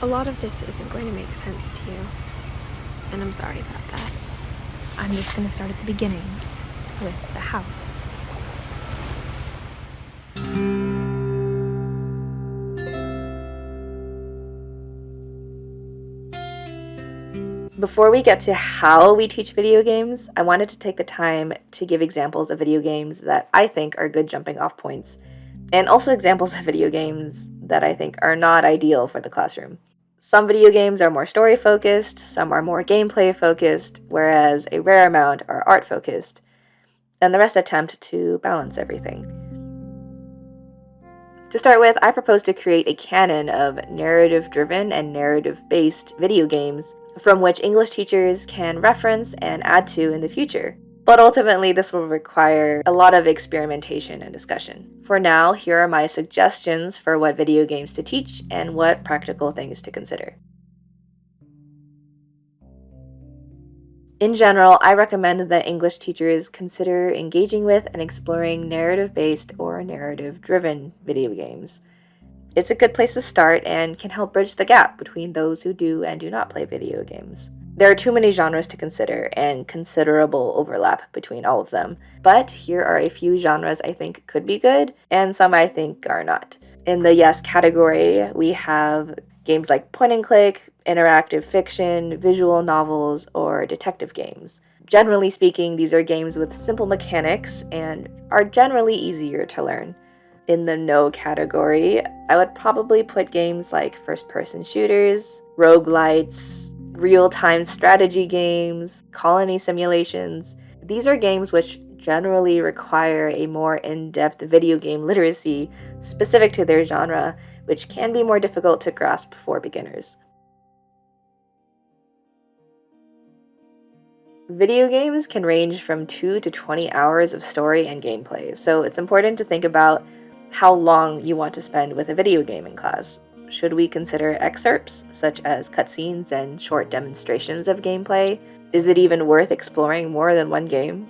A lot of this isn't going to make sense to you, and I'm sorry about that. I'm just going to start at the beginning, with the house. Before we get to how we teach video games, I wanted to take the time to give examples of video games that I think are good jumping off points, and also examples of video games that I think are not ideal for the classroom. Some video games are more story focused, some are more gameplay focused, whereas a rare amount are art focused, and the rest attempt to balance everything. To start with, I propose to create a canon of narrative-driven and narrative-based video games from which English teachers can reference and add to in the future. But ultimately, this will require a lot of experimentation and discussion. For now, here are my suggestions for what video games to teach and what practical things to consider. In general, I recommend that English teachers consider engaging with and exploring narrative-based or narrative-driven video games. It's a good place to start and can help bridge the gap between those who do and do not play video games. There are too many genres to consider and considerable overlap between all of them, but here are a few genres I think could be good and some I think are not. In the yes category, we have games like point and click, interactive fiction, visual novels, or detective games. Generally speaking, these are games with simple mechanics and are generally easier to learn. In the no category, I would probably put games like first-person shooters, roguelites, real-time strategy games, colony simulations. These are games which generally require a more in-depth video game literacy specific to their genre, which can be more difficult to grasp for beginners. Video games can range from 2 to 20 hours of story and gameplay, so it's important to think about how long you want to spend with a video game in class. Should we consider excerpts, such as cutscenes and short demonstrations of gameplay? Is it even worth exploring more than one game?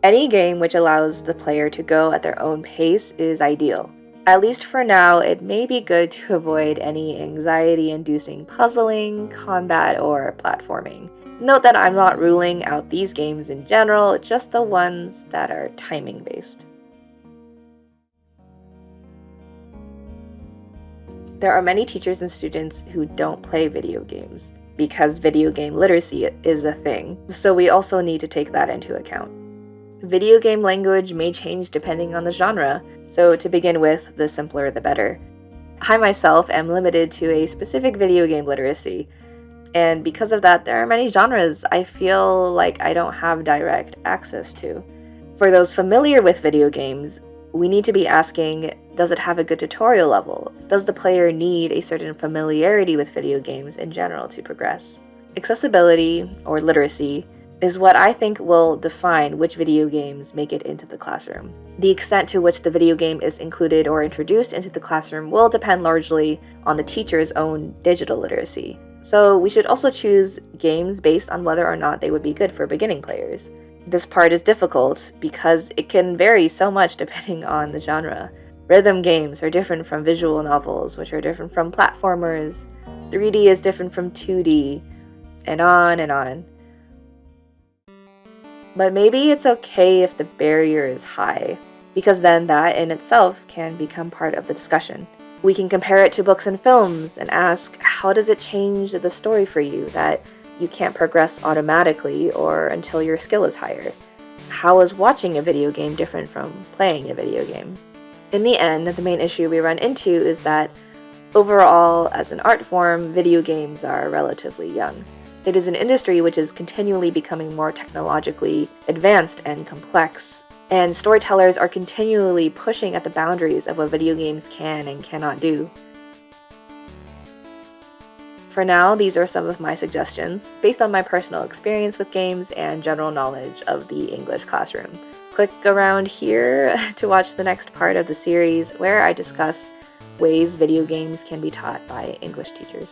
Any game which allows the player to go at their own pace is ideal. At least for now, it may be good to avoid any anxiety-inducing puzzling, combat, or platforming. Note that I'm not ruling out these games in general, just the ones that are timing-based. There are many teachers and students who don't play video games, because video game literacy is a thing, so we also need to take that into account. Video game language may change depending on the genre, so to begin with, the simpler the better. I myself am limited to a specific video game literacy, and because of that, there are many genres I feel like I don't have direct access to. For those familiar with video games, we need to be asking, does it have a good tutorial level? Does the player need a certain familiarity with video games in general to progress? Accessibility, or literacy, is what I think will define which video games make it into the classroom. The extent to which the video game is included or introduced into the classroom will depend largely on the teacher's own digital literacy. So we should also choose games based on whether or not they would be good for beginning players. This part is difficult because it can vary so much depending on the genre. Rhythm games are different from visual novels, which are different from platformers. 3D is different from 2D, and on and on. But maybe it's okay if the barrier is high, because then that in itself can become part of the discussion. We can compare it to books and films and ask, how does it change the story for you that you can't progress automatically or until your skill is higher? How is watching a video game different from playing a video game? In the end, the main issue we run into is that overall, as an art form, video games are relatively young. It is an industry which is continually becoming more technologically advanced and complex, and storytellers are continually pushing at the boundaries of what video games can and cannot do. For now, these are some of my suggestions, based on my personal experience with games and general knowledge of the English classroom. Click around here to watch the next part of the series, where I discuss ways video games can be taught by English teachers.